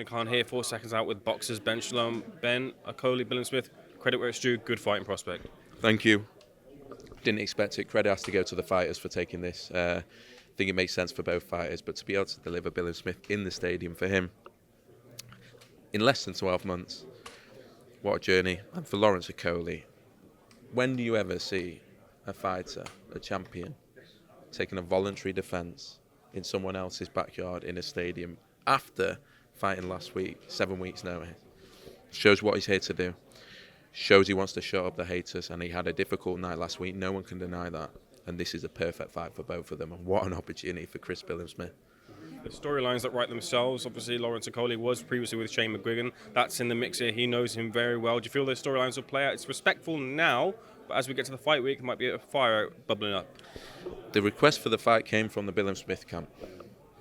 Amir Khan here, 4 seconds out with boxers Ben Shalom, Ben Okolie, Billam-Smith. Credit where it's due, good fighting prospect. Thank you. Didn't expect it. Credit has to go to the fighters for taking this. I think it makes sense for both fighters, but to be able to deliver Billam-Smith in the stadium for him in less than 12 months, what a journey. And for Lawrence Okolie, when do you ever see a fighter, a champion, taking a voluntary defence in someone else's backyard in a stadium after fighting last week, 7 weeks notice? Shows what he's here to do. Shows he wants to shut up the haters, and he had a difficult night last week. No one can deny that. And this is a perfect fight for both of them. And what an opportunity for Chris Billam-Smith. The storylines that write themselves. Obviously, Lawrence Okolie was previously with Shane McGuigan. That's in the mix here. He knows him very well. Do you feel those storylines will play out? It's respectful now, but as we get to the fight week, it might be a fire bubbling up. The request for the fight came from the Billam-Smith camp.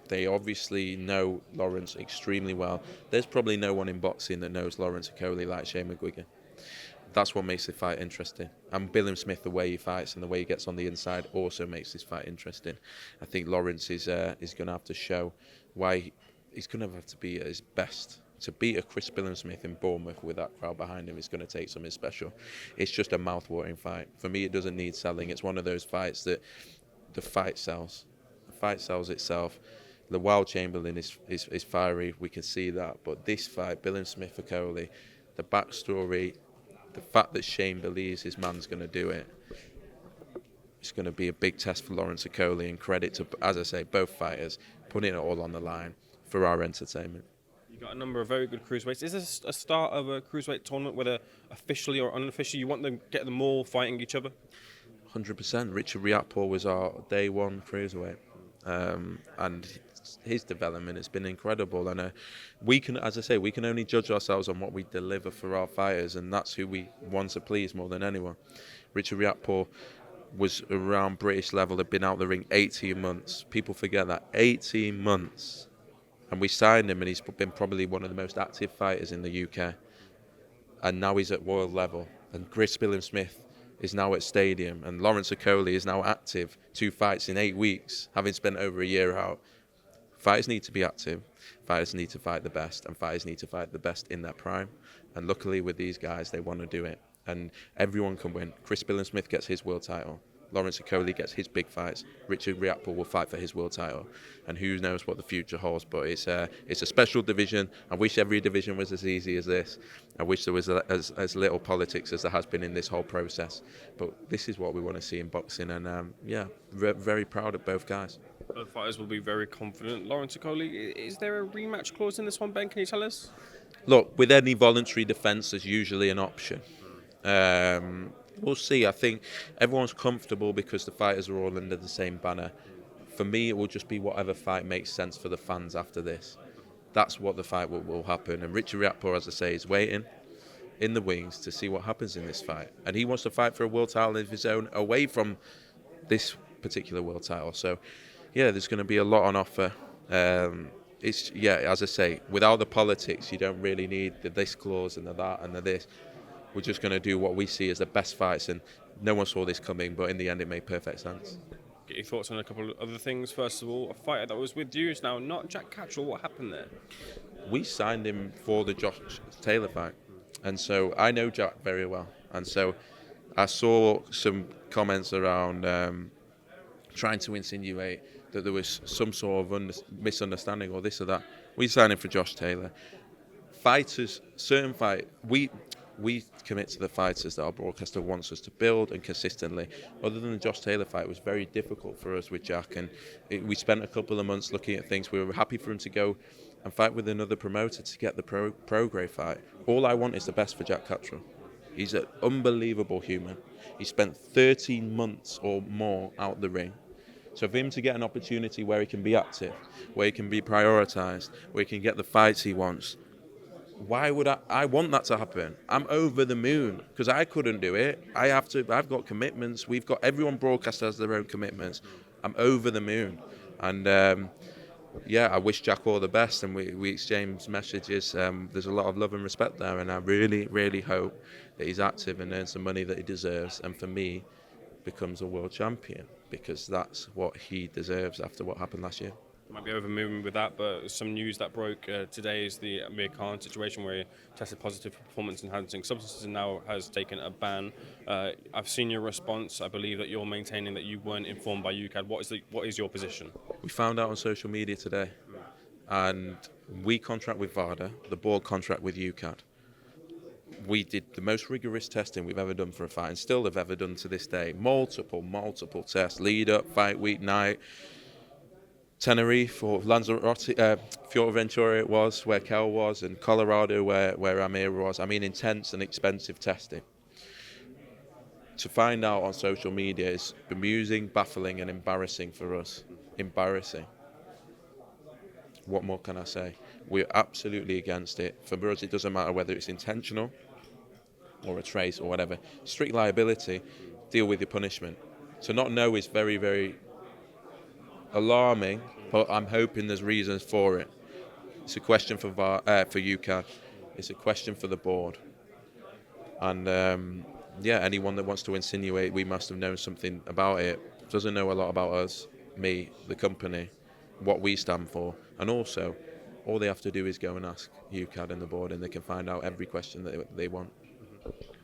They obviously know Lawrence extremely well. There's probably no one in boxing that knows Lawrence Okolie like Shane McGuigan. That's what makes the fight interesting. And Billam-Smith, the way he fights and the way he gets on the inside, also makes this fight interesting. I think Lawrence is going to have to show why he's going to have to be at his best. To beat a Chris Billam-Smith in Bournemouth with that crowd behind him is going to take something special. It's just a mouth-watering fight. For me, it doesn't need selling. It's one of those fights that the fight sells. The fight sells itself. The Wild Chamberlain is fiery. We can see that. But this fight, Billam-Smith Okolie, the backstory, the fact that Shane believes his man's going to do it, it's going to be a big test for Lawrence Okolie, and credit to, as I say, both fighters putting it all on the line for our entertainment. You've got a number of very good cruiserweights. Is this a start of a cruiserweight tournament, whether officially or unofficially? You want them to get them all fighting each other? 100%. Richard Riakporhe was our day one cruiserweight, and his development has been incredible. And we can, as I say, we can only judge ourselves on what we deliver for our fighters, and that's who we want to please more than anyone. Richard Riakporhe was around British level, had been out the ring 18 months. People forget that, 18 months. And we signed him, and he's been probably one of the most active fighters in the UK. And now he's at world level. And Chris Billam-Smith is now at stadium, and Lawrence Okolie is now active. 2 fights in 8 weeks, having spent over a year out. Fighters need to be active, fighters need to fight the best, and fighters need to fight the best in their prime. And luckily with these guys, they want to do it. And everyone can win. Chris Billam-Smith gets his world title. Lawrence Okolie gets his big fights. Richard Riakporhe will fight for his world title. And who knows what the future holds, but it's a special division. I wish every division was as easy as this. I wish there was as little politics as there has been in this whole process. But this is what we want to see in boxing, and very proud of both guys. Both fighters will be very confident. Lawrence Okolie, is there a rematch clause in this one, Ben? Can you tell us? Look, with any voluntary defence, there's usually an option. We'll see. I think everyone's comfortable because the fighters are all under the same banner. For me, it will just be whatever fight makes sense for the fans after this. That's what the fight will happen. And Richard Riakporhe, as I say, is waiting in the wings to see what happens in this fight. And he wants to fight for a world title of his own away from this particular world title. So, yeah, there's going to be a lot on offer. As I say, without the politics, you don't really need the this clause and the that and the this. We're just going to do what we see as the best fights, and no one saw this coming, but in the end it made perfect sense. Get your thoughts on a couple of other things. First of all, a fighter that was with you is now not Jack Kattar. What happened there? We signed him for the Josh Taylor fight, and so I know Jack very well, and so I saw some comments around trying to insinuate that there was some sort of misunderstanding or this or that. We signed him for Josh Taylor. Fighters, certain fight, we commit to the fighters that our broadcaster wants us to build, and consistently. Other than the Josh Taylor fight, it was very difficult for us with Jack, and we spent a couple of months looking at things. We were happy for him to go and fight with another promoter to get the pro-grade fight. All I want is the best for Jack Kattar. He's an unbelievable human. He spent 13 months or more out the ring. So for him to get an opportunity where he can be active, where he can be prioritised, where he can get the fights he wants, why would I want that to happen? I'm over the moon because I couldn't do it. I've got commitments. We've got, everyone broadcast has their own commitments. I'm over the moon. And I wish Jack all the best, and we exchange messages. There's a lot of love and respect there, and I really, really hope that he's active and earns the money that he deserves, and for me, becomes a world champion, because that's what he deserves after what happened last year. Might be over moving with that, but some news that broke today is the Amir Khan situation where he tested positive for performance-enhancing substances and now has taken a ban. I've seen your response. I believe that you're maintaining that you weren't informed by UCAD. What is your position? We found out on social media today, and we contract with VADA, the board contract with UCAD. We did the most rigorous testing we've ever done for a fight, and still have ever done to this day. Multiple tests, lead up, fight week, night. Tenerife or Lanzarote, Fuerteventura it was, where Kel was, and Colorado where Amir was. I mean, intense and expensive testing. To find out on social media is bemusing, baffling, and embarrassing for us. Embarrassing. What more can I say? We're absolutely against it. For us, it doesn't matter whether it's intentional or a trace or whatever. Strict liability, deal with your punishment. To not know is very, very alarming, but I'm hoping there's reasons for it. It's a question for UCAD. It's a question for the board. And anyone that wants to insinuate we must have known something about it doesn't know a lot about us, me, the company, what we stand for. And also, all they have to do is go and ask UCAD and the board, and they can find out every question that they want.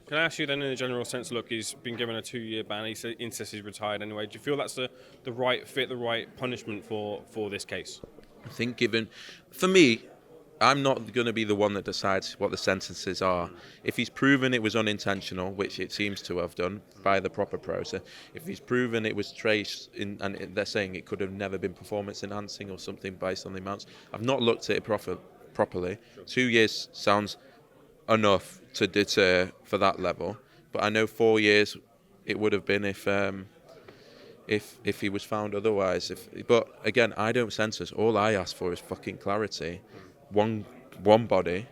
Can I ask you then, in a general sense, look, he's been given a 2-year ban. He insists he's retired anyway. Do you feel that's the right fit, the right punishment for this case? I think for me, I'm not going to be the one that decides what the sentences are. If he's proven it was unintentional, which it seems to have done by the proper process, if he's proven it was traced, and they're saying it could have never been performance enhancing or something based on the amounts. I've not looked at it properly. 2 years sounds enough to deter for that level, but I know 4 years it would have been if he was found otherwise. But again, I don't censor. All I ask for is fucking clarity. One body,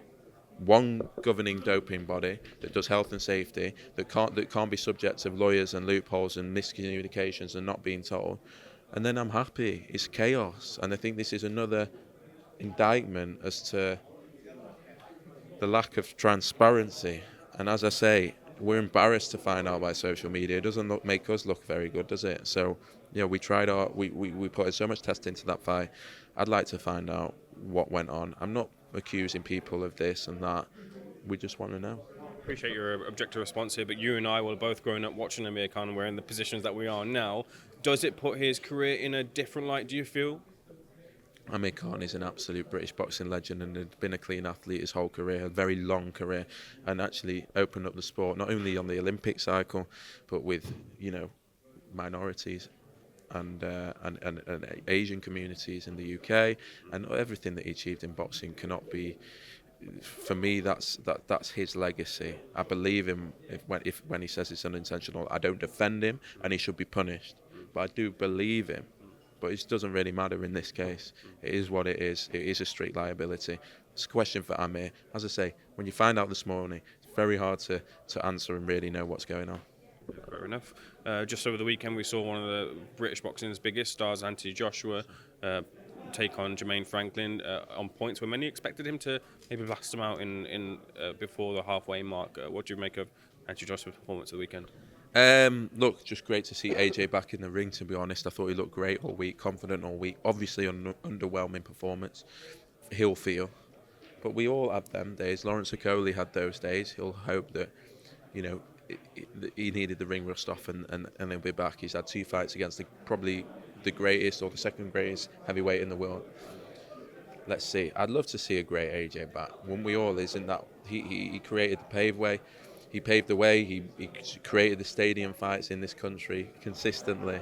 one governing doping body that does health and safety, that can't be subject of lawyers and loopholes and miscommunications and not being told, and then I'm happy. It's chaos, and I think this is another indictment as to the lack of transparency. And as I say, we're embarrassed to find out by social media. It doesn't make us look very good, does it? So, we tried we put in so much testing into that fight. I'd like to find out what went on. I'm not accusing people of this and that. We just want to know. Appreciate your objective response here, but you and I were both growing up watching Amir Khan, and we're in the positions that we are now. Does it put his career in a different light, do you feel? Amir Khan is an absolute British boxing legend and had been a clean athlete his whole career, a very long career, and actually opened up the sport not only on the Olympic cycle, but with minorities and Asian communities in the UK, and everything that he achieved in boxing cannot be. For me, that's his legacy. I believe him when he says it's unintentional. I don't defend him, and he should be punished, but I do believe him. But it doesn't really matter in this case. It is what it is. It is a strict liability. It's a question for Amir. As I say, when you find out this morning, it's very hard to answer and really know what's going on. Fair enough. Just over the weekend, we saw one of the British boxing's biggest stars, Anthony Joshua, take on Jermaine Franklin on points where many expected him to maybe blast him out in before the halfway mark. What do you make of Anthony Joshua's performance of the weekend? Look, just great to see AJ back in the ring, to be honest. I thought he looked great all week, confident all week. Obviously, an underwhelming performance. He'll feel. But we all have them days. Lawrence Okolie had those days. He'll hope that, he needed the ring rust off and he'll be back. He's had 2 fights against probably the greatest or the second greatest heavyweight in the world. Let's see. I'd love to see a great AJ back. Wouldn't we all? Isn't that he created the paved way? He paved the way. He created the stadium fights in this country consistently,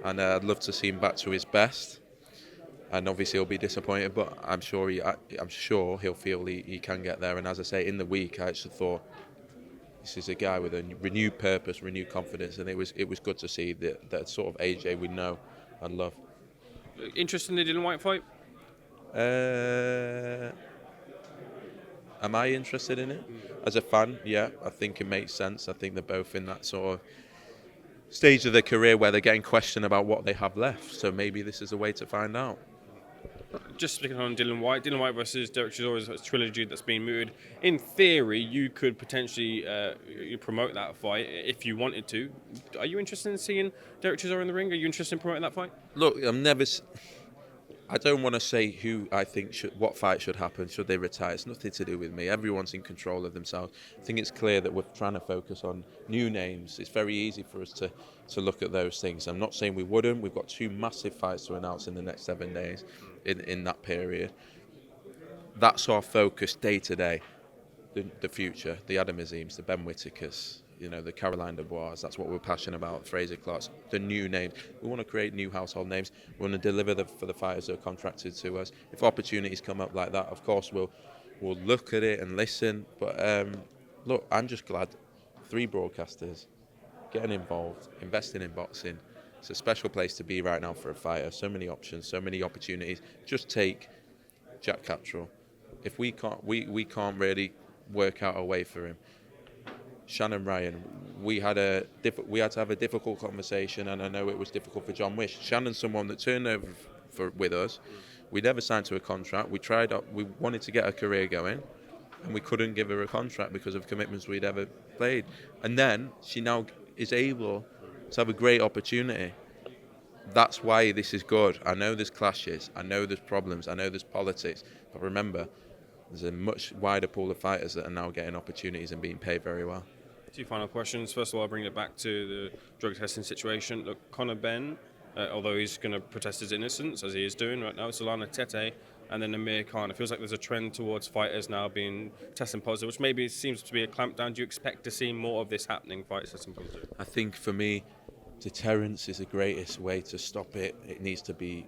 and I'd love to see him back to his best. And obviously he'll be disappointed, but I'm sure he'll feel he can get there. And as I say, in the week, I actually thought this is a guy with a renewed purpose, renewed confidence, and it was good to see that sort of AJ we know and love. Interested in the Dillian Whyte fight? Am I interested in it? As a fan, yeah, I think it makes sense. I think they're both in that sort of stage of their career where they're getting questioned about what they have left. So maybe this is a way to find out. Just speaking on Dillian Whyte versus Derek Chisora is a trilogy that's been mooted. In theory, you could potentially promote that fight if you wanted to. Are you interested in seeing Derek Chisora in the ring? Are you interested in promoting that fight? Look, I don't want to say who I think what fight should happen. Should they retire? It's nothing to do with me. Everyone's in control of themselves. I think it's clear that we're trying to focus on new names. It's very easy for us to look at those things. I'm not saying we wouldn't. We've got 2 massive fights to announce in the next 7 days in that period. That's our focus day to day. The future, the Adam Azeems, the Ben Whittakers, the Caroline Dubois. That's what we're passionate about. Fraser Clark's, the new names. We want to create new household names. We want to deliver for the fighters that are contracted to us. If opportunities come up like that, of course we'll look at it and listen. But look, I'm just glad 3 broadcasters getting involved, investing in boxing. It's a special place to be right now for a fighter. So many options, so many opportunities. Just take Jack Cattrall. If we can't really work out a way for him. Shannon Ryan, we had to have a difficult conversation, and I know it was difficult for John Wish. Shannon's someone that turned over with us. We never signed to a contract. We wanted to get a career going, and we couldn't give her a contract because of commitments we'd ever played. And then she now is able to have a great opportunity. That's why this is good. I know there's clashes. I know there's problems. I know there's politics. But remember, there's a much wider pool of fighters that are now getting opportunities and being paid very well. 2 final questions. First of all, I'll bring it back to the drug testing situation. Look, Conor Benn, although he's going to protest his innocence, as he is doing right now, Solana Tete, and then Amir Khan. It feels like there's a trend towards fighters now being testing positive, which maybe seems to be a clampdown. Do you expect to see more of this happening, fighters testing positive? I think for me, deterrence is the greatest way to stop it. It needs to be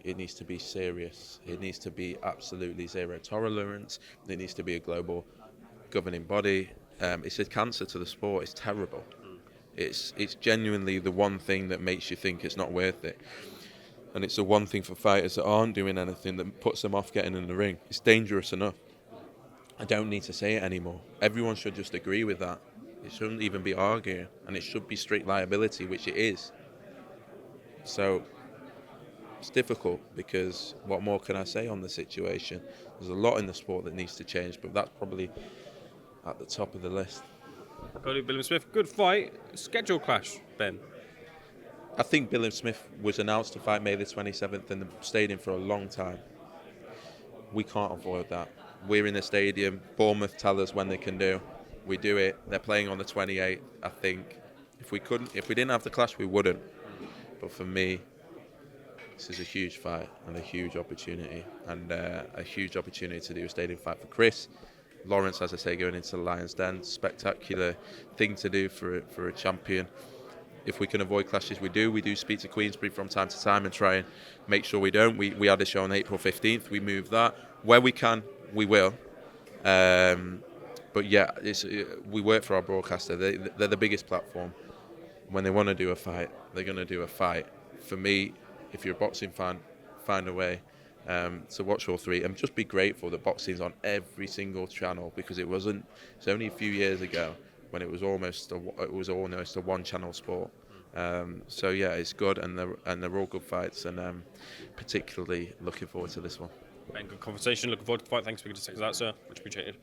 serious. It needs to be absolutely zero tolerance. It needs to be a global governing body. It's a cancer to the sport. It's terrible. It's genuinely the one thing that makes you think it's not worth it. And it's the one thing for fighters that aren't doing anything that puts them off getting in the ring. It's dangerous enough. I don't need to say it anymore. Everyone should just agree with that. It shouldn't even be arguing, and it should be strict liability, which it is. So it's difficult because what more can I say on the situation? There's a lot in the sport that needs to change, but that's probably at the top of the list. Chris Billam-Smith, good fight. Schedule clash, Ben. I think Billam-Smith was announced to fight May the 27th in the stadium for a long time. We can't avoid that. We're in the stadium. Bournemouth tell us when they can do. We do it. They're playing on the 28th. I think if we didn't have the clash, we wouldn't. But for me, this is a huge fight and a huge opportunity, and a huge opportunity to do a stadium fight for Chris. Lawrence, as I say, going into the Lion's Den, spectacular thing to do for a champion. If we can avoid clashes, we do. We do speak to Queensbury from time to time and try and make sure we don't. We had a show on April 15th. We moved that. Where we can, we will. But yeah, we work for our broadcaster. They're the biggest platform. When they want to do a fight, they're going to do a fight. For me, if you're a boxing fan, find a way to watch all 3 and just be grateful that boxing's on every single channel, because it's only a few years ago when it was almost a one-channel sport. So yeah, it's good, and they're all good fights, and particularly looking forward to this one. Ben, good conversation. Looking forward to the fight. Thanks for speaking to SecondsOut, sir. Much appreciated.